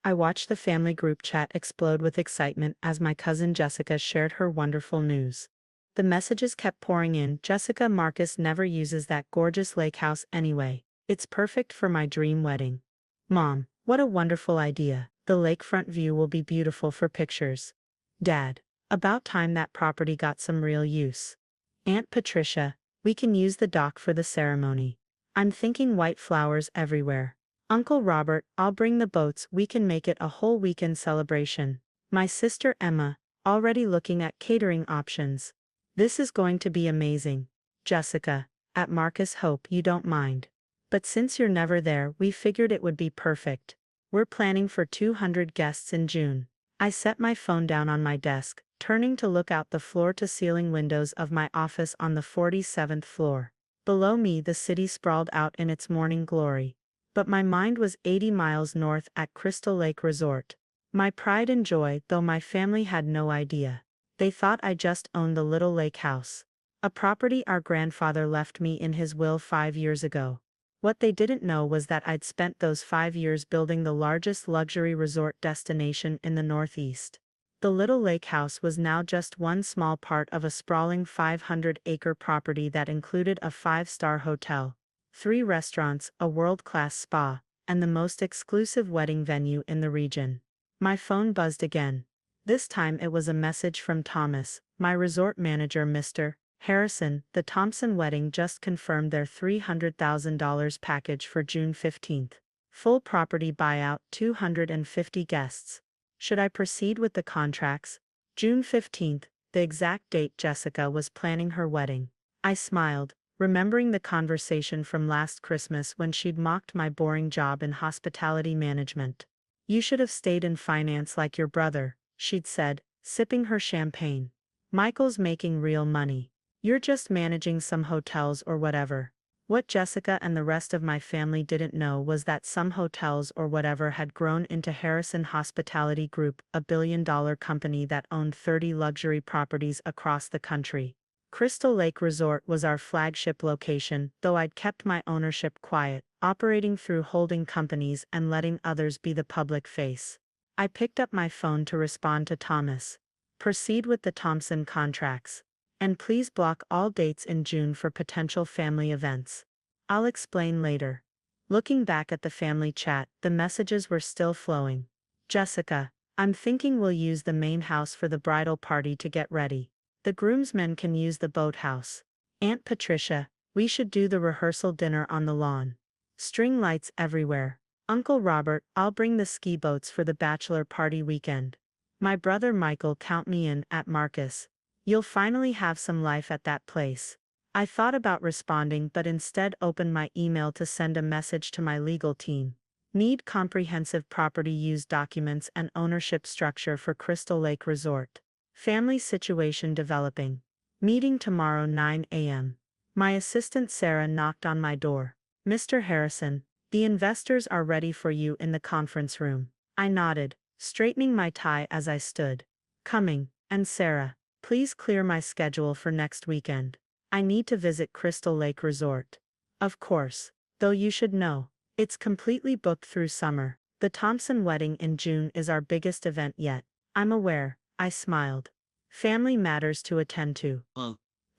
I watched the family group chat explode with excitement as my cousin Jessica shared her wonderful news. The messages kept pouring in. Jessica, Marcus never uses that gorgeous lake house anyway. It's perfect for my dream wedding. Mom, what a wonderful idea. The lakefront view will be beautiful for pictures. Dad, about time that property got some real use. Aunt Patricia, we can use the dock for the ceremony. I'm thinking white flowers everywhere. Uncle Robert, I'll bring the boats. We can make it a whole weekend celebration. My sister Emma, already looking at catering options. This is going to be amazing. Jessica, at Marcus, hope you don't mind. But since you're never there, we figured it would be perfect. We're planning for 200 guests in June. I set my phone down on my desk, turning to look out the floor-to-ceiling windows of my office on the 47th floor. Below me, the city sprawled out in its morning glory. But my mind was 80 miles north at Crystal Lake Resort. My pride and joy, though my family had no idea. They thought I just owned the little lake house. A property our grandfather left me in his will 5 years ago. What they didn't know was that I'd spent those 5 years building the largest luxury resort destination in the Northeast. The little lake house was now just one small part of a sprawling 500-acre property that included a 5-star hotel, 3 restaurants, a world-class spa, and the most exclusive wedding venue in the region. My phone buzzed again. This time it was a message from Thomas, my resort manager. Mr. Harrison, the Thompson wedding just confirmed their $300,000 package for June 15th. Full property buyout, 250 guests. Should I proceed with the contracts? June 15th, the exact date Jessica was planning her wedding. I smiled, remembering the conversation from last Christmas when she'd mocked my boring job in hospitality management. You should have stayed in finance like your brother, she'd said, sipping her champagne. Michael's making real money. You're just managing some hotels or whatever. What Jessica and the rest of my family didn't know was that some hotels or whatever had grown into Harrison Hospitality Group, a billion-dollar company that owned 30 luxury properties across the country. Crystal Lake Resort was our flagship location, though I'd kept my ownership quiet, operating through holding companies and letting others be the public face. I picked up my phone to respond to Thomas. Proceed with the Thompson contracts. And please block all dates in June for potential family events. I'll explain later. Looking back at the family chat, the messages were still flowing. Jessica, I'm thinking we'll use the main house for the bridal party to get ready. The groomsmen can use the boathouse. Aunt Patricia, we should do the rehearsal dinner on the lawn. String lights everywhere. Uncle Robert, I'll bring the ski boats for the bachelor party weekend. My brother Michael, count me in. At Marcus, you'll finally have some life at that place. I thought about responding but instead opened my email to send a message to my legal team. Need comprehensive property use documents and ownership structure for Crystal Lake Resort. Family situation developing. Meeting tomorrow 9 a.m. My assistant Sarah knocked on my door. Mr. Harrison, the investors are ready for you in the conference room. I nodded, straightening my tie as I stood. Coming, and Sarah, please clear my schedule for next weekend. I need to visit Crystal Lake Resort. Of course, though you should know, it's completely booked through summer. The Thompson wedding in June is our biggest event yet. I'm aware, I smiled. Family matters to attend to.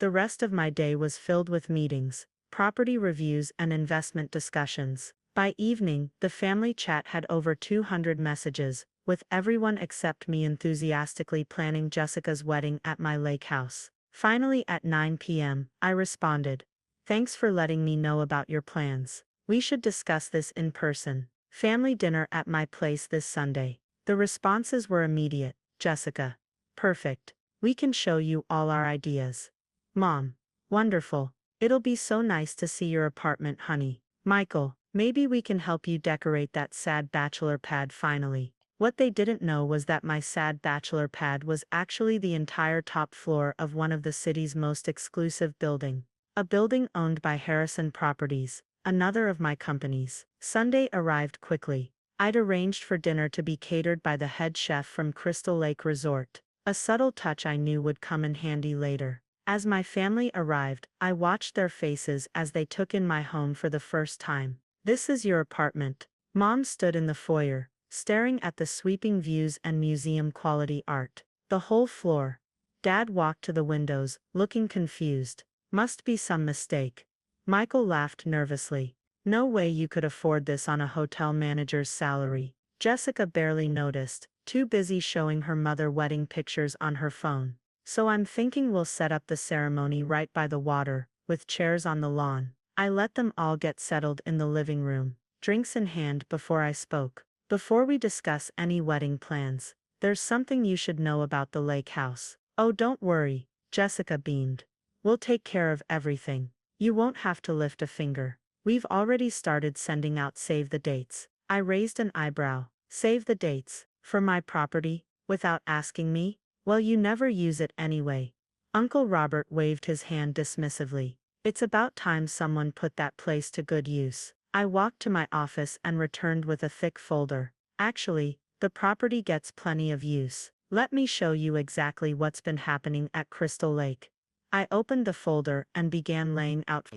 The rest of my day was filled with meetings, property reviews and investment discussions. By evening, the family chat had over 200 messages, with everyone except me enthusiastically planning Jessica's wedding at my lake house. Finally at 9 p.m., I responded. Thanks for letting me know about your plans. We should discuss this in person. Family dinner at my place this Sunday. The responses were immediate. Jessica. Perfect. We can show you all our ideas. Mom. Wonderful. It'll be so nice to see your apartment, honey. Michael. Maybe we can help you decorate that sad bachelor pad finally. What they didn't know was that my sad bachelor pad was actually the entire top floor of one of the city's most exclusive building. A building owned by Harrison Properties, another of my companies. Sunday arrived quickly. I'd arranged for dinner to be catered by the head chef from Crystal Lake Resort, a subtle touch I knew would come in handy later. As my family arrived, I watched their faces as they took in my home for the first time. This is your apartment. Mom stood in the foyer, staring at the sweeping views and museum-quality art. The whole floor. Dad walked to the windows, looking confused. Must be some mistake. Michael laughed nervously. No way you could afford this on a hotel manager's salary. Jessica barely noticed, too busy showing her mother wedding pictures on her phone. So I'm thinking we'll set up the ceremony right by the water, with chairs on the lawn. I let them all get settled in the living room, drinks in hand before I spoke. Before we discuss any wedding plans, there's something you should know about the lake house. Oh, don't worry, Jessica beamed. We'll take care of everything. You won't have to lift a finger. We've already started sending out save the dates. I raised an eyebrow. Save the dates? For my property? Without asking me? Well, you never use it anyway. Uncle Robert waved his hand dismissively. It's about time someone put that place to good use. I walked to my office and returned with a thick folder. Actually, the property gets plenty of use. Let me show you exactly what's been happening at Crystal Lake. I opened the folder and began laying out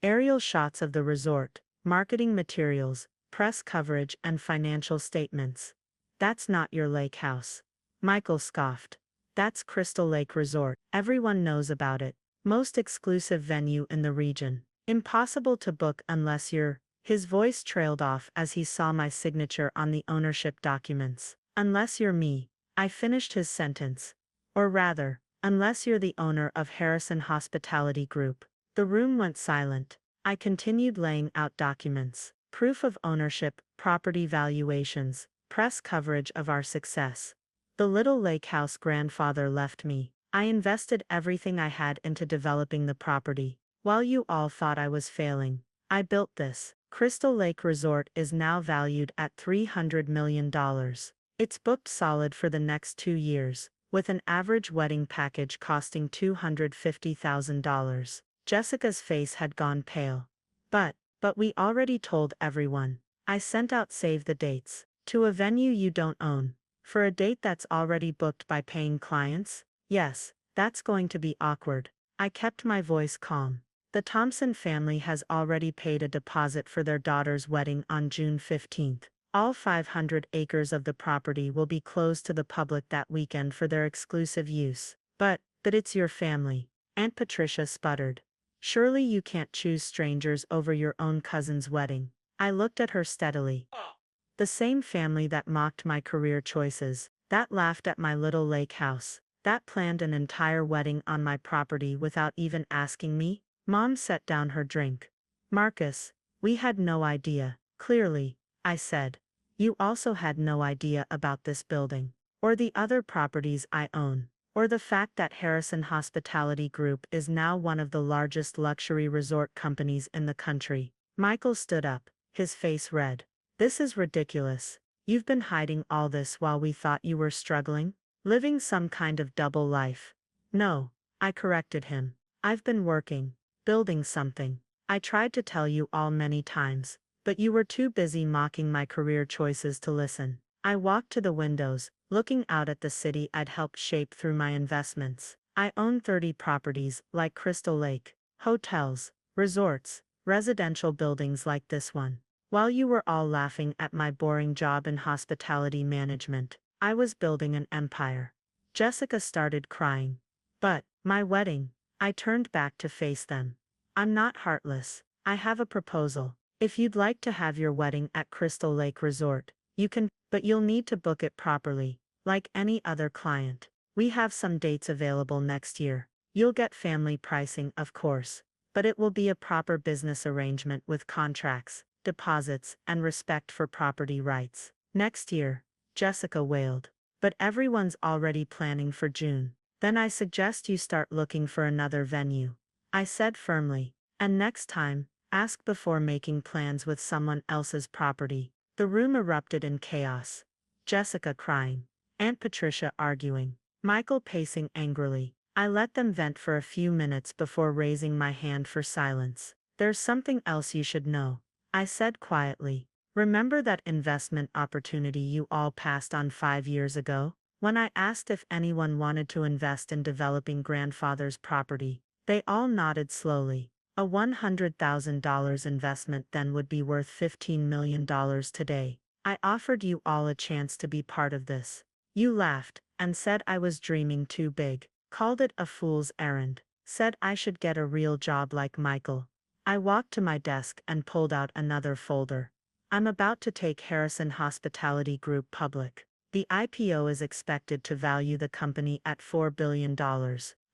aerial shots of the resort, marketing materials, press coverage, and financial statements. That's not your lake house. Michael scoffed. That's Crystal Lake Resort. Everyone knows about it. Most exclusive venue in the region. Impossible to book unless you're. His voice trailed off as he saw my signature on the ownership documents. Unless you're me. I finished his sentence. Or rather, unless you're the owner of Harrison Hospitality Group. The room went silent. I continued laying out documents. Proof of ownership, property valuations, press coverage of our success. The little lake house grandfather left me. I invested everything I had into developing the property. While you all thought I was failing, I built this. Crystal Lake Resort is now valued at $300 million. It's booked solid for the next 2 years, with an average wedding package costing $250,000. Jessica's face had gone pale. But we already told everyone. I sent out save the dates. To a venue you don't own. For a date that's already booked by paying clients? Yes, that's going to be awkward. I kept my voice calm. The Thompson family has already paid a deposit for their daughter's wedding on June 15th. All 500 acres of the property will be closed to the public that weekend for their exclusive use. But it's your family. Aunt Patricia sputtered. Surely you can't choose strangers over your own cousin's wedding. I looked at her steadily. The same family that mocked my career choices, that laughed at my little lake house, that planned an entire wedding on my property without even asking me. Mom set down her drink. Marcus, we had no idea. Clearly, I said. You also had no idea about this building, or the other properties I own, or the fact that Harrison Hospitality Group is now one of the largest luxury resort companies in the country. Michael stood up, his face red. This is ridiculous. You've been hiding all this while we thought you were struggling, living some kind of double life. No, I corrected him. I've been working, building something. I tried to tell you all many times, but you were too busy mocking my career choices to listen. I walked to the windows, looking out at the city I'd helped shape through my investments. I own 30 properties like Crystal Lake, hotels, resorts, residential buildings like this one. While you were all laughing at my boring job in hospitality management, I was building an empire. Jessica started crying. But my wedding. I turned back to face them. I'm not heartless. I have a proposal. If you'd like to have your wedding at Crystal Lake Resort, you can, but you'll need to book it properly, like any other client. We have some dates available next year. You'll get family pricing, of course, but it will be a proper business arrangement with contracts, deposits, and respect for property rights. Next year, Jessica wailed. But everyone's already planning for June. Then I suggest you start looking for another venue. I said firmly. And next time, ask before making plans with someone else's property. The room erupted in chaos. Jessica crying. Aunt Patricia arguing. Michael pacing angrily. I let them vent for a few minutes before raising my hand for silence. There's something else you should know, I said quietly. Remember that investment opportunity you all passed on 5 years ago? When I asked if anyone wanted to invest in developing grandfather's property, they all nodded slowly. A $100,000 investment then would be worth $15 million today. I offered you all a chance to be part of this. You laughed and said I was dreaming too big, called it a fool's errand, said I should get a real job like Michael. I walked to my desk and pulled out another folder. I'm about to take Harrison Hospitality Group public. The IPO is expected to value the company at $4 billion.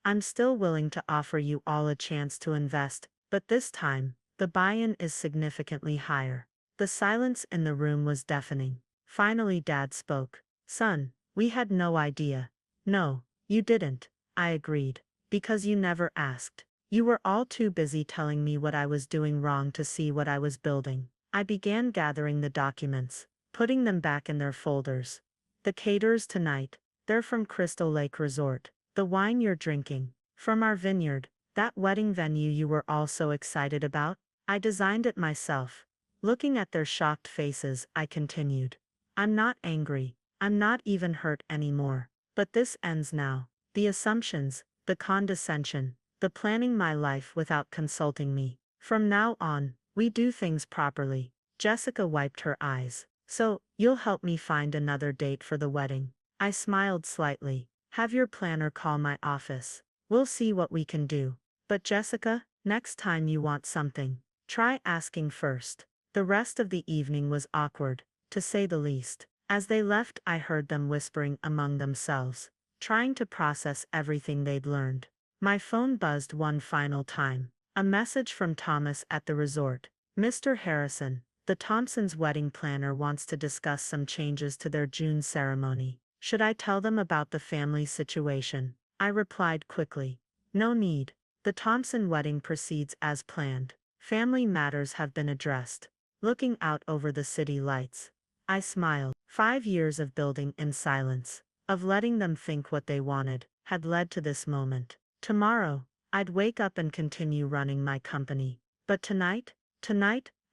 I'm still willing to offer you all a chance to invest, but this time, the buy-in is significantly higher. The silence in the room was deafening. Finally, Dad spoke. Son, we had no idea. No, you didn't, I agreed. Because you never asked. You were all too busy telling me what I was doing wrong to see what I was building. I began gathering the documents, putting them back in their folders. The caterers tonight, they're from Crystal Lake Resort. The wine you're drinking, from our vineyard. That wedding venue you were all so excited about, I designed it myself. Looking at their shocked faces, I continued. I'm not angry. I'm not even hurt anymore. But this ends now. The assumptions, the condescension, the planning my life without consulting me. From now on, we do things properly. Jessica wiped her eyes. So, you'll help me find another date for the wedding. I smiled slightly. Have your planner call my office. We'll see what we can do. But Jessica, next time you want something, try asking first. The rest of the evening was awkward, to say the least. As they left, I heard them whispering among themselves, trying to process everything they'd learned. My phone buzzed one final time. A message from Thomas at the resort. Mr. Harrison, the Thompsons' wedding planner wants to discuss some changes to their June ceremony. Should I tell them about the family situation? I replied quickly. No need. The Thompson wedding proceeds as planned. Family matters have been addressed. Looking out over the city lights, I smiled. 5 years of building in silence, of letting them think what they wanted, had led to this moment. Tomorrow, I'd wake up and continue running my company. But tonight,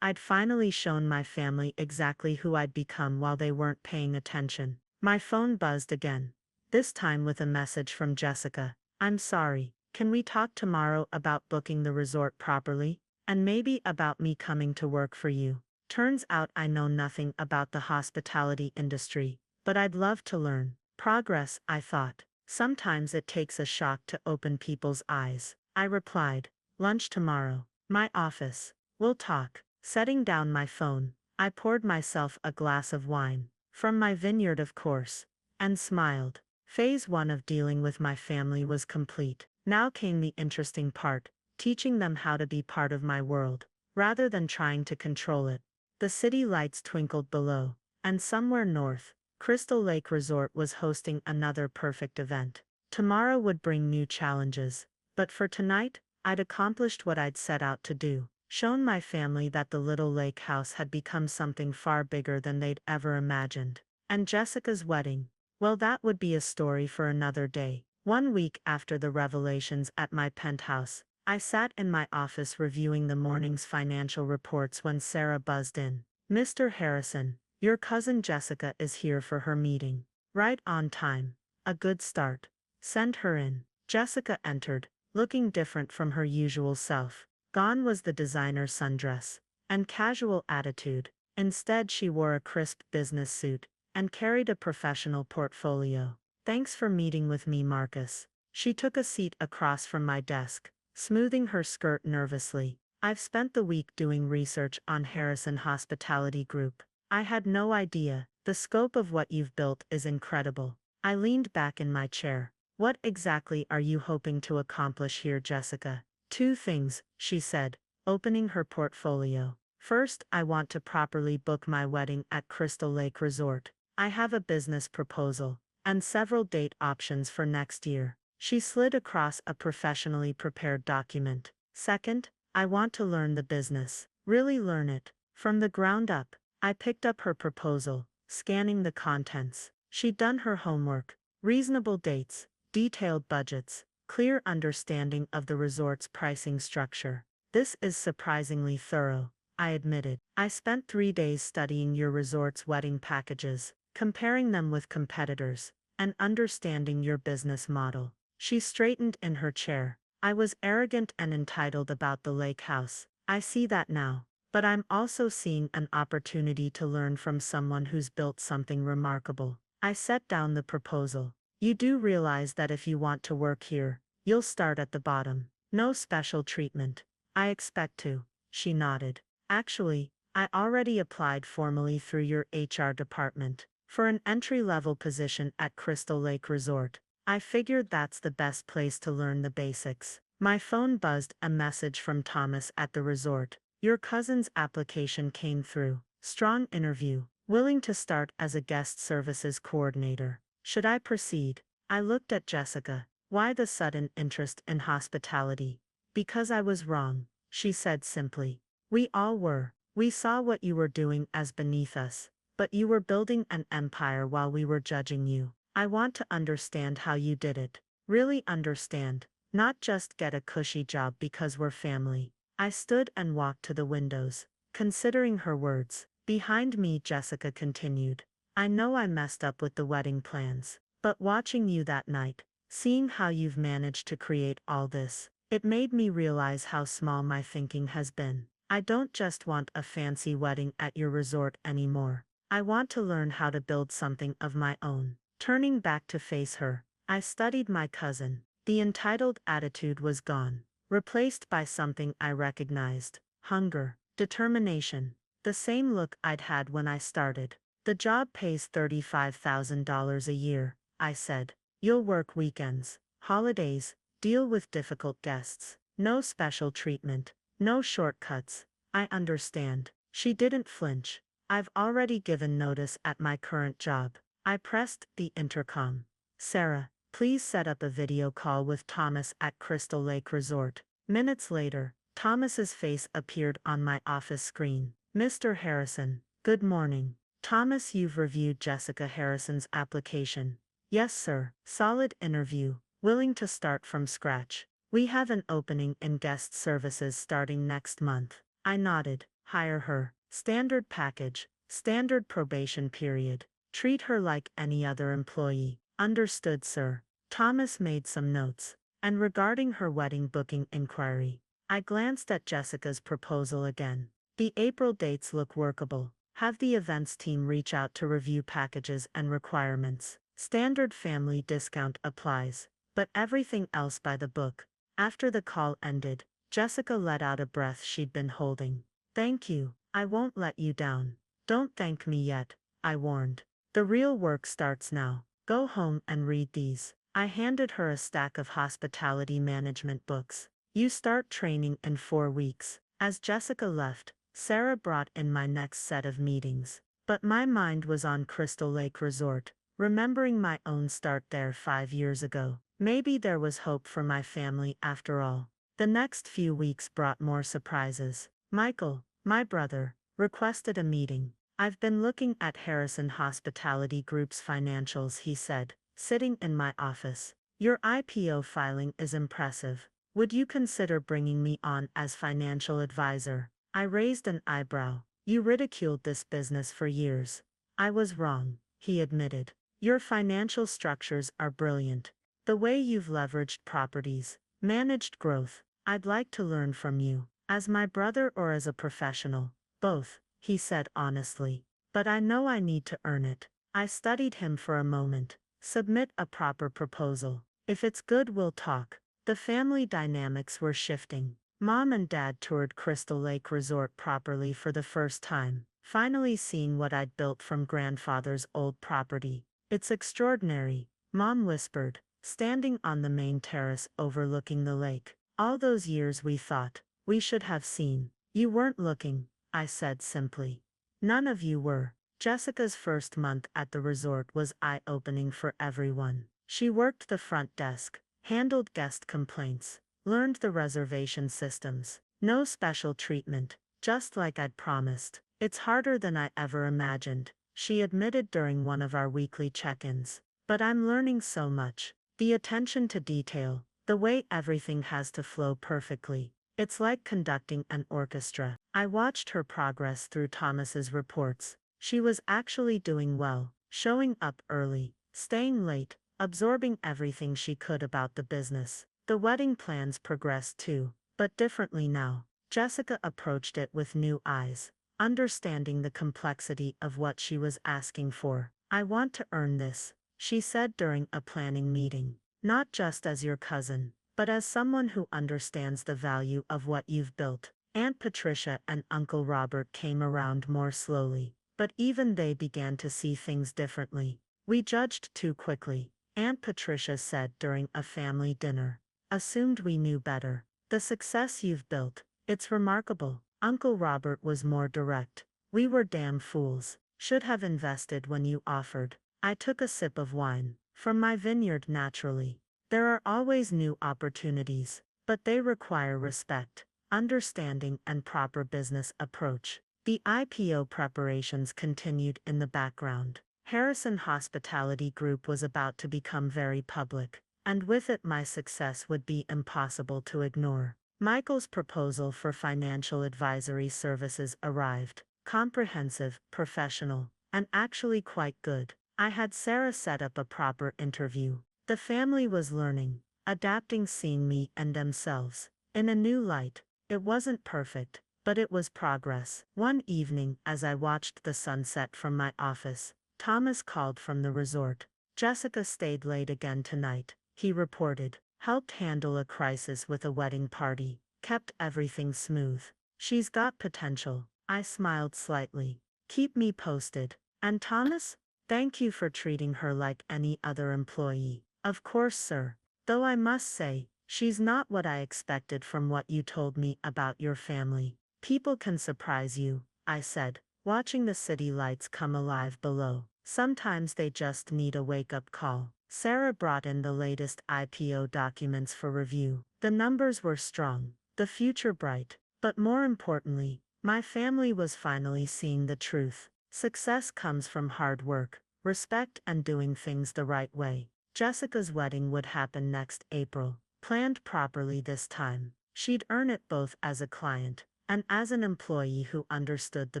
I'd finally shown my family exactly who I'd become while they weren't paying attention. My phone buzzed again, this time with a message from Jessica. I'm sorry, can we talk tomorrow about booking the resort properly? And maybe about me coming to work for you. Turns out I know nothing about the hospitality industry, but I'd love to learn. Progress, I thought. Sometimes it takes a shock to open people's eyes. I replied. Lunch tomorrow. My office. We'll talk. Setting down my phone, I poured myself a glass of wine, from my vineyard of course, and smiled. Phase 1 of dealing with my family was complete. Now came the interesting part, teaching them how to be part of my world, rather than trying to control it. The city lights twinkled below, and somewhere north, Crystal Lake Resort was hosting another perfect event. Tomorrow would bring new challenges, but for tonight, I'd accomplished what I'd set out to do, shown my family that the little lake house had become something far bigger than they'd ever imagined. And Jessica's wedding, well, that would be a story for another day. 1 week after the revelations at my penthouse, I sat in my office reviewing the morning's financial reports when Sarah buzzed in. Mr. Harrison, your cousin Jessica is here for her meeting. Right on time. A good start. Send her in. Jessica entered, looking different from her usual self. Gone was the designer sundress and casual attitude. Instead, she wore a crisp business suit and carried a professional portfolio. Thanks for meeting with me, Marcus. She took a seat across from my desk, smoothing her skirt nervously. I've spent the week doing research on Harrison Hospitality Group. I had no idea. The scope of what you've built is incredible. I leaned back in my chair. What exactly are you hoping to accomplish here, Jessica? 2 things, she said, opening her portfolio. First, I want to properly book my wedding at Crystal Lake Resort. I have a business proposal and several date options for next year. She slid across a professionally prepared document. Second, I want to learn the business, really learn it, from the ground up. I picked up her proposal, scanning the contents. She'd done her homework, reasonable dates, detailed budgets, clear understanding of the resort's pricing structure. This is surprisingly thorough, I admitted. I spent 3 days studying your resort's wedding packages, comparing them with competitors, and understanding your business model. She straightened in her chair. I was arrogant and entitled about the lake house. I see that now. but I'm also seeing an opportunity to learn from someone who's built something remarkable. I set down the proposal. You do realize that if you want to work here, you'll start at the bottom. No special treatment. I expect to. She nodded. Actually, I already applied formally through your HR department for an entry-level position at Crystal Lake Resort. I figured that's the best place to learn the basics. My phone buzzed a message from Thomas at the resort. Your cousin's application came through. Strong interview. Willing to start as a guest services coordinator. Should I proceed? I looked at Jessica. Why the sudden interest in hospitality? Because I was wrong, she said simply. We all were. We saw what you were doing as beneath us, but you were building an empire while we were judging you. I want to understand how you did it. Really understand, not just get a cushy job because we're family. I stood and walked to the windows, considering her words. Behind me, Jessica continued. I know I messed up with the wedding plans, but watching you that night, seeing how you've managed to create all this, it made me realize how small my thinking has been. I don't just want a fancy wedding at your resort anymore. I want to learn how to build something of my own. Turning back to face her, I studied my cousin. The entitled attitude was gone, replaced by something I recognized: hunger, determination. The same look I'd had when I started. The job pays $35,000 a year, I said. You'll work weekends, holidays, deal with difficult guests. No special treatment, no shortcuts. I understand. She didn't flinch. I've already given notice at my current job. I pressed the intercom. Sarah, please set up a video call with Thomas at Crystal Lake Resort. Minutes later, Thomas's face appeared on my office screen. Mr. Harrison, good morning. Thomas, you've reviewed Jessica Harrison's application. Yes, sir. Solid interview. Willing to start from scratch. We have an opening in guest services starting next month. I nodded. Hire her. Standard package. Standard probation period. Treat her like any other employee. Understood, sir. Thomas made some notes. And regarding her wedding booking inquiry, I glanced at Jessica's proposal again. The April dates look workable. Have the events team reach out to review packages and requirements. Standard family discount applies, but everything else by the book. After the call ended, Jessica let out a breath she'd been holding. Thank you. I won't let you down. Don't thank me yet, I warned. The real work starts now. Go home and read these. I handed her a stack of hospitality management books. You start training in 4 weeks. As Jessica left, Sarah brought in my next set of meetings. But my mind was on Crystal Lake Resort, remembering my own start there 5 years ago. Maybe there was hope for my family after all. The next few weeks brought more surprises. Michael, my brother, requested a meeting. I've been looking at Harrison Hospitality Group's financials, he said, sitting in my office. Your IPO filing is impressive. Would you consider bringing me on as financial advisor? I raised an eyebrow. You ridiculed this business for years. I was wrong, he admitted. Your financial structures are brilliant. The way you've leveraged properties, managed growth. I'd like to learn from you. As my brother or as a professional? Both, he said honestly. But I know I need to earn it. I studied him for a moment. Submit a proper proposal. If it's good, we'll talk. The family dynamics were shifting. Mom and Dad toured Crystal Lake Resort properly for the first time, finally seeing what I'd built from grandfather's old property. It's extraordinary, Mom whispered, standing on the main terrace overlooking the lake. All those years we thought we should have seen. You weren't looking, I said simply. None of you were. Jessica's first month at the resort was eye-opening for everyone. She worked the front desk, handled guest complaints, learned the reservation systems. No special treatment, just like I'd promised. It's harder than I ever imagined, she admitted during one of our weekly check-ins. But I'm learning so much. The attention to detail, the way everything has to flow perfectly. It's like conducting an orchestra. I watched her progress through Thomas's reports. She was actually doing well, showing up early, staying late, absorbing everything she could about the business. The wedding plans progressed too, but differently now. Jessica approached it with new eyes, understanding the complexity of what she was asking for. I want to earn this, she said during a planning meeting. Not just as your cousin, but as someone who understands the value of what you've built. Aunt Patricia and Uncle Robert came around more slowly, but even they began to see things differently. We judged too quickly, Aunt Patricia said during a family dinner. Assumed we knew better. The success you've built, it's remarkable. Uncle Robert was more direct. We were damn fools. Should have invested when you offered. I took a sip of wine. From my vineyard naturally. There are always new opportunities, but they require respect, understanding and proper business approach. The IPO preparations continued in the background. Harrison Hospitality Group was about to become very public, and with it my success would be impossible to ignore. Michael's proposal for financial advisory services arrived. Comprehensive, professional, and actually quite good. I had Sarah set up a proper interview. The family was learning, adapting, seeing me and themselves in a new light. It wasn't perfect, but it was progress. One evening, as I watched the sunset from my office, Thomas called from the resort. Jessica stayed late again tonight, he reported. Helped handle a crisis with a wedding party. Kept everything smooth. She's got potential. I smiled slightly. Keep me posted. And Thomas? Thank you for treating her like any other employee. Of course, sir. Though I must say, she's not what I expected from what you told me about your family. People can surprise you, I said, watching the city lights come alive below. Sometimes they just need a wake-up call. Sarah brought in the latest IPO documents for review. The numbers were strong, the future bright, but more importantly, my family was finally seeing the truth. Success comes from hard work, respect and doing things the right way. Jessica's wedding would happen next April, planned properly this time. She'd earn it both as a client and as an employee who understood the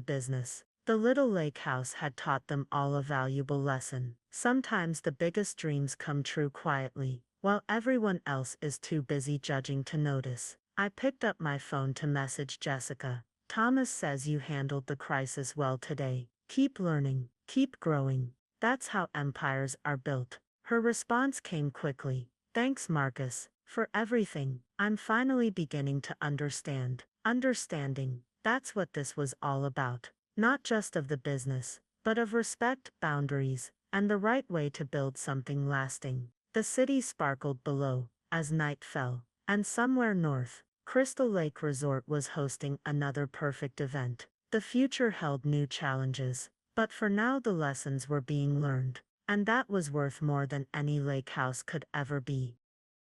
business. The little lake house had taught them all a valuable lesson. Sometimes the biggest dreams come true quietly, while everyone else is too busy judging to notice. I picked up my phone to message Jessica. Thomas says you handled the crisis well today. Keep learning, keep growing. That's how empires are built. Her response came quickly. Thanks, Marcus, for everything. I'm finally beginning to understand. Understanding, that's what this was all about. Not just of the business, but of respect, boundaries, and the right way to build something lasting. The city sparkled below, as night fell, and somewhere north, Crystal Lake Resort was hosting another perfect event. The future held new challenges, but for now the lessons were being learned, and that was worth more than any lake house could ever be.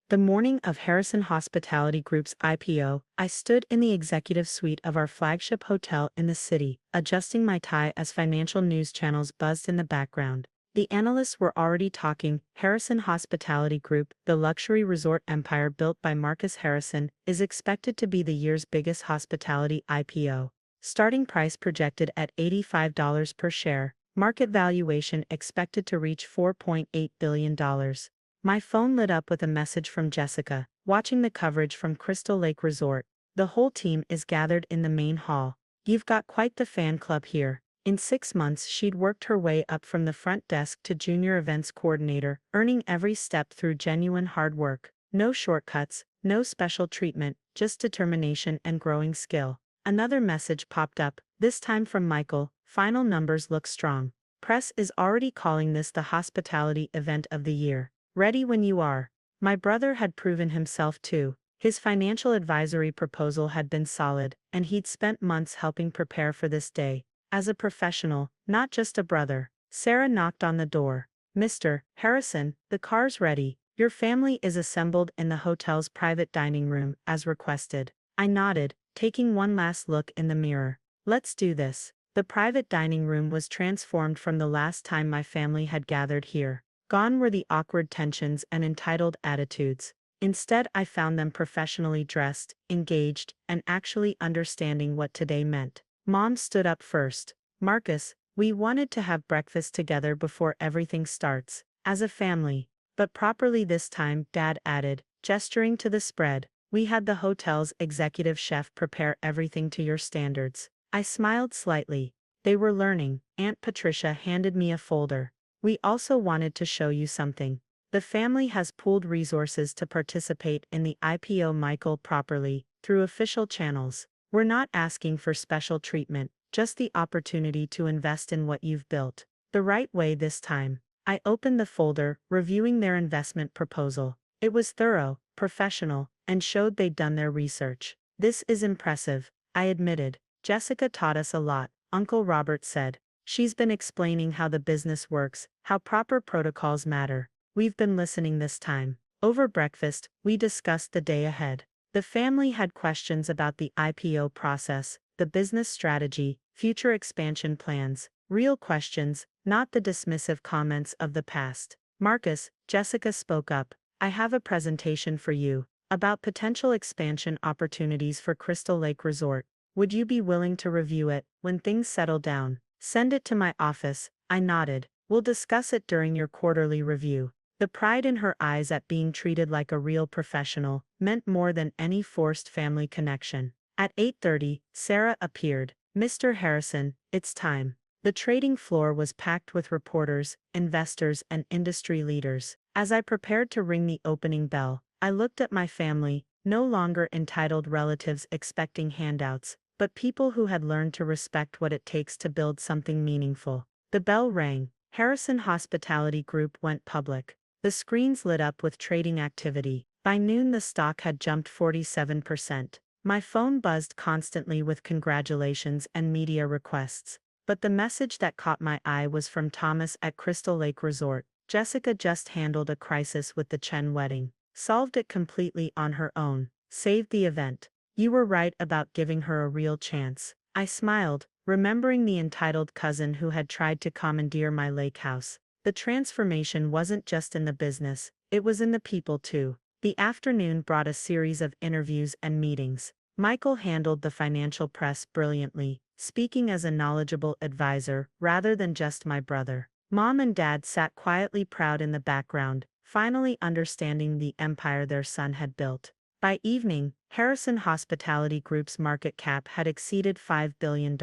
The morning of Harrison Hospitality Group's IPO, I stood in the executive suite of our flagship hotel in the city, adjusting my tie as financial news channels buzzed in the background. The analysts were already talking. Harrison Hospitality Group, the luxury resort empire built by Marcus Harrison, is expected to be the year's biggest hospitality IPO. Starting price projected at $85 per share, market valuation expected to reach $4.8 billion. My phone lit up with a message from Jessica, watching the coverage from Crystal Lake Resort. The whole team is gathered in the main hall. You've got quite the fan club here. In 6 months she'd worked her way up from the front desk to junior events coordinator, earning every step through genuine hard work. No shortcuts, no special treatment, just determination and growing skill. Another message popped up, this time from Michael. Final numbers look strong. Press is already calling this the hospitality event of the year. Ready when you are. My brother had proven himself too. His financial advisory proposal had been solid, and he'd spent months helping prepare for this day. As a professional, not just a brother. Sarah knocked on the door. Mr. Harrison, the car's ready. Your family is assembled in the hotel's private dining room, as requested. I nodded, taking one last look in the mirror. Let's do this. The private dining room was transformed from the last time my family had gathered here. Gone were the awkward tensions and entitled attitudes. Instead, I found them professionally dressed, engaged, and actually understanding what today meant. Mom stood up first. Marcus, we wanted to have breakfast together before everything starts, as a family. But properly this time, Dad added, gesturing to the spread. We had the hotel's executive chef prepare everything to your standards. I smiled slightly. They were learning. Aunt Patricia handed me a folder. We also wanted to show you something. The family has pooled resources to participate in the IPO Michael properly, through official channels. We're not asking for special treatment, just the opportunity to invest in what you've built. The right way this time. I opened the folder, reviewing their investment proposal. It was thorough, professional, and showed they'd done their research. This is impressive, I admitted. Jessica taught us a lot, Uncle Robert said. She's been explaining how the business works, how proper protocols matter. We've been listening this time. Over breakfast, we discussed the day ahead. The family had questions about the IPO process, the business strategy, future expansion plans, real questions, not the dismissive comments of the past. Marcus, Jessica spoke up. I have a presentation for you about potential expansion opportunities for Crystal Lake Resort. Would you be willing to review it when things settle down? Send it to my office. I nodded. We'll discuss it during your quarterly review. The pride in her eyes at being treated like a real professional meant more than any forced family connection. At 8:30, Sarah appeared. Mr. Harrison, it's time. The trading floor was packed with reporters, investors, and industry leaders. As I prepared to ring the opening bell, I looked at my family, no longer entitled relatives expecting handouts, but people who had learned to respect what it takes to build something meaningful. The bell rang. Harrison Hospitality Group went public. The screens lit up with trading activity. By noon the stock had jumped 47%. My phone buzzed constantly with congratulations and media requests. But the message that caught my eye was from Thomas at Crystal Lake Resort. Jessica just handled a crisis with the Chen wedding. Solved it completely on her own. Saved the event. You were right about giving her a real chance. I smiled, remembering the entitled cousin who had tried to commandeer my lake house. The transformation wasn't just in the business, it was in the people too. The afternoon brought a series of interviews and meetings. Michael handled the financial press brilliantly, speaking as a knowledgeable advisor rather than just my brother. Mom and Dad sat quietly proud in the background, finally understanding the empire their son had built. By evening, Harrison Hospitality Group's market cap had exceeded $5 billion.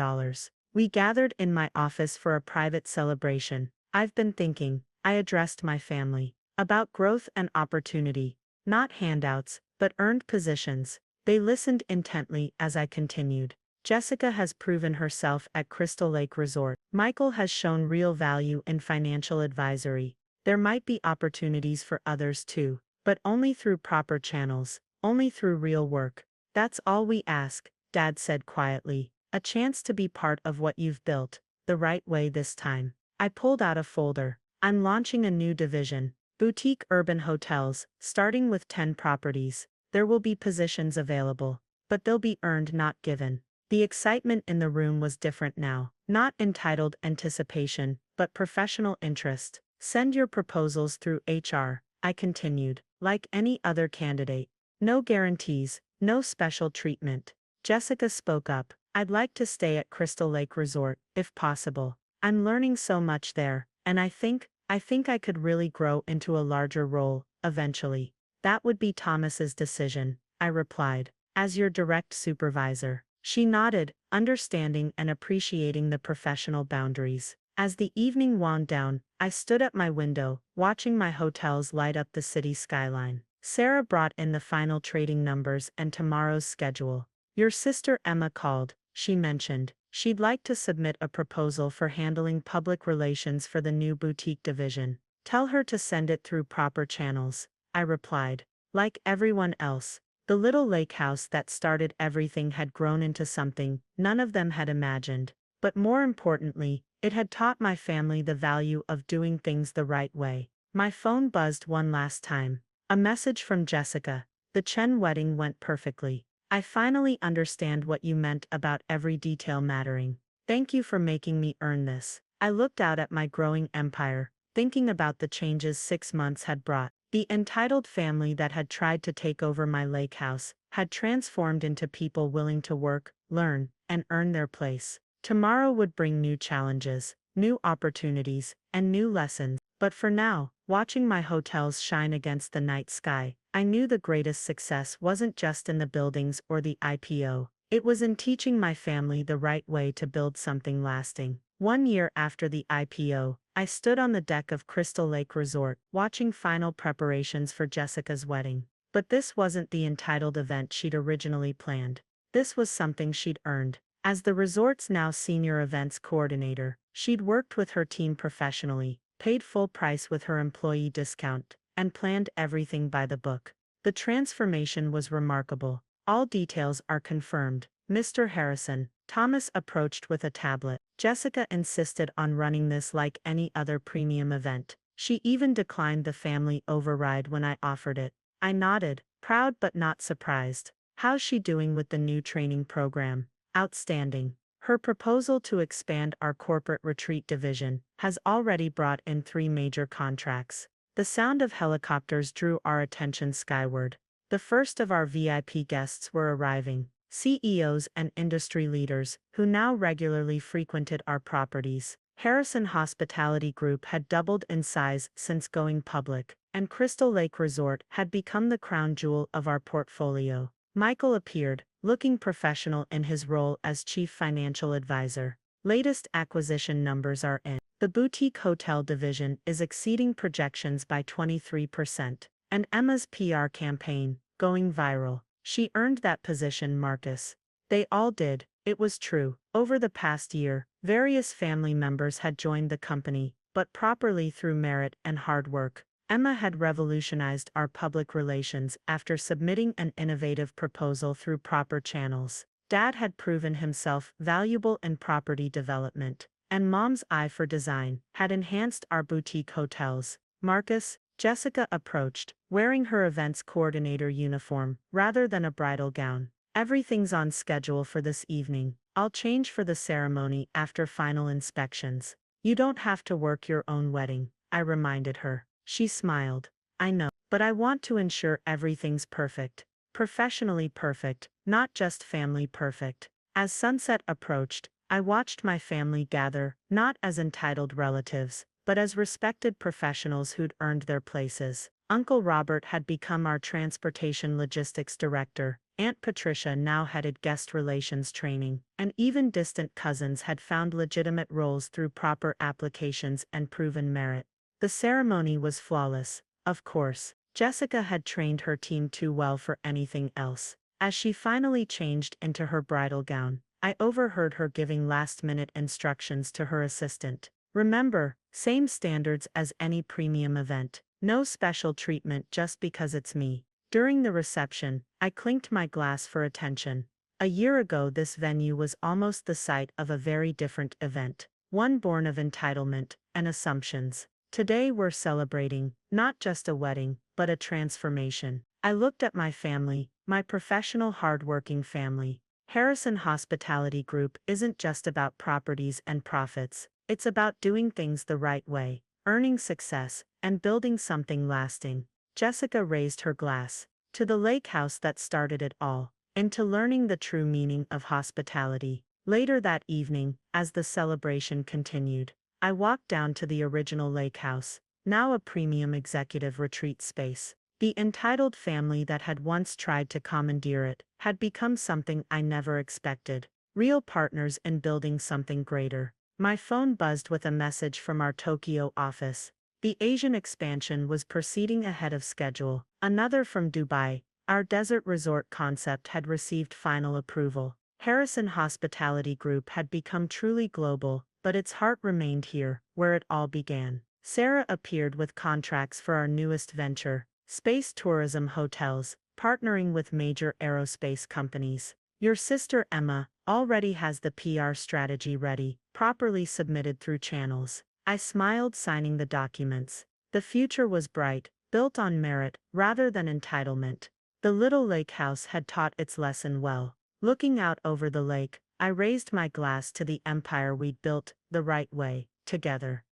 We gathered in my office for a private celebration. I've been thinking, I addressed my family, about growth and opportunity, not handouts, but earned positions. They listened intently as I continued. Jessica has proven herself at Crystal Lake Resort. Michael has shown real value in financial advisory. There might be opportunities for others too, but only through proper channels, only through real work. That's all we ask, Dad said quietly. A chance to be part of what you've built, the right way this time. I pulled out a folder. I'm launching a new division. Boutique urban hotels, starting with 10 properties. There will be positions available, but they'll be earned, not given. The excitement in the room was different now. Not entitled anticipation, but professional interest. Send your proposals through HR, I continued, like any other candidate. No guarantees, no special treatment. Jessica spoke up. I'd like to stay at Crystal Lake Resort, if possible. I'm learning so much there, and I think I could really grow into a larger role, eventually. That would be Thomas's decision, I replied, as your direct supervisor. She nodded, understanding and appreciating the professional boundaries. As the evening wound down, I stood at my window, watching my hotels light up the city skyline. Sarah brought in the final trading numbers and tomorrow's schedule. Your sister Emma called, she mentioned. She'd like to submit a proposal for handling public relations for the new boutique division. Tell her to send it through proper channels, I replied. Like everyone else, the little lake house that started everything had grown into something none of them had imagined. But more importantly, it had taught my family the value of doing things the right way. My phone buzzed one last time. A message from Jessica. The Chen wedding went perfectly. I finally understand what you meant about every detail mattering. Thank you for making me earn this. I looked out at my growing empire, thinking about the changes 6 months had brought. The entitled family that had tried to take over my lake house had transformed into people willing to work, learn, and earn their place. Tomorrow would bring new challenges, new opportunities, and new lessons. But for now, watching my hotels shine against the night sky, I knew the greatest success wasn't just in the buildings or the IPO. It was in teaching my family the right way to build something lasting. 1 year after the IPO, I stood on the deck of Crystal Lake Resort, watching final preparations for Jessica's wedding. But this wasn't the entitled event she'd originally planned. This was something she'd earned. As the resort's now senior events coordinator, she'd worked with her team professionally, paid full price with her employee discount, and planned everything by the book. The transformation was remarkable. All details are confirmed. Mr. Harrison, Thomas approached with a tablet. Jessica insisted on running this like any other premium event. She even declined the family override when I offered it. I nodded, proud but not surprised. How's she doing with the new training program? Outstanding. Her proposal to expand our corporate retreat division has already brought in 3 major contracts. The sound of helicopters drew our attention skyward. The first of our VIP guests were arriving, CEOs and industry leaders who now regularly frequented our properties. Harrison Hospitality Group had doubled in size since going public, and Crystal Lake Resort had become the crown jewel of our portfolio. Michael appeared, looking professional in his role as chief financial advisor. Latest acquisition numbers are in. The boutique hotel division is exceeding projections by 23%. And Emma's PR campaign, going viral. She earned that position, Marcus. They all did. It was true. Over the past year, various family members had joined the company, but properly through merit and hard work. Emma had revolutionized our public relations after submitting an innovative proposal through proper channels. Dad had proven himself valuable in property development, and Mom's eye for design had enhanced our boutique hotels. Marcus, Jessica approached, wearing her events coordinator uniform rather than a bridal gown. Everything's on schedule for this evening. I'll change for the ceremony after final inspections. You don't have to work your own wedding, I reminded her. She smiled. I know, but I want to ensure everything's perfect. Professionally perfect, not just family perfect. As sunset approached, I watched my family gather, not as entitled relatives, but as respected professionals who'd earned their places. Uncle Robert had become our transportation logistics director, Aunt Patricia now headed guest relations training, and even distant cousins had found legitimate roles through proper applications and proven merit. The ceremony was flawless, of course. Jessica had trained her team too well for anything else. As she finally changed into her bridal gown, I overheard her giving last-minute instructions to her assistant. Remember, same standards as any premium event. No special treatment just because it's me. During the reception, I clinked my glass for attention. A year ago this venue was almost the site of a very different event, one born of entitlement and assumptions. Today we're celebrating, not just a wedding, but a transformation. I looked at my family, my professional hardworking family. Harrison Hospitality Group isn't just about properties and profits, it's about doing things the right way, earning success, and building something lasting. Jessica raised her glass to the lake house that started it all, and to learning the true meaning of hospitality. Later that evening, as the celebration continued, I walked down to the original lake house, now a premium executive retreat space. The entitled family that had once tried to commandeer it had become something I never expected. Real partners in building something greater. My phone buzzed with a message from our Tokyo office. The Asian expansion was proceeding ahead of schedule. Another from Dubai. Our desert resort concept had received final approval. Harrison Hospitality Group had become truly global, but its heart remained here, where it all began. Sarah appeared with contracts for our newest venture, space tourism hotels, partnering with major aerospace companies. Your sister Emma already has the PR strategy ready, properly submitted through channels. I smiled, signing the documents. The future was bright, built on merit rather than entitlement. The little lake house had taught its lesson well. Looking out over the lake, I raised my glass to the empire we'd built the right way, together.